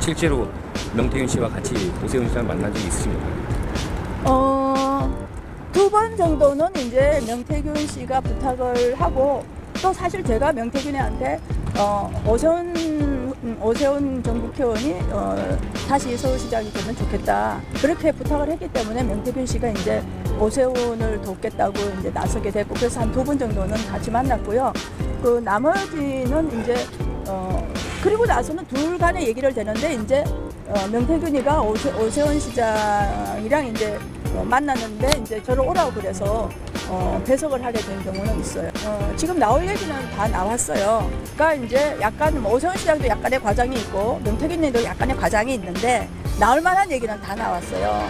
실제로 명태균 씨와 같이 오세훈 시장을 만난 적이 있으십니까? 2번 정도는 이제 명태균 씨가 부탁을 하고, 또 사실 제가 명태균한테 오세훈 전 국회의원이 다시 서울시장이 되면 좋겠다, 그렇게 부탁을 했기 때문에 명태균 씨가 이제 오세훈을 돕겠다고 이제 나서게 됐고, 그래서 한 2번 정도는 같이 만났고요. 그 나머지는 이제 그리고 나서는 둘 간의 얘기를 되는데, 이제 명태균이가 오세훈 시장이랑 이제 만났는데, 이제 저를 오라고 그래서 배석을 하게 된 경우는 있어요. 지금 나올 얘기는 다 나왔어요. 그러니까 이제 약간 오세훈 시장도 약간의 과장이 있고 명태균님도 약간의 과장이 있는데, 나올 만한 얘기는 다 나왔어요.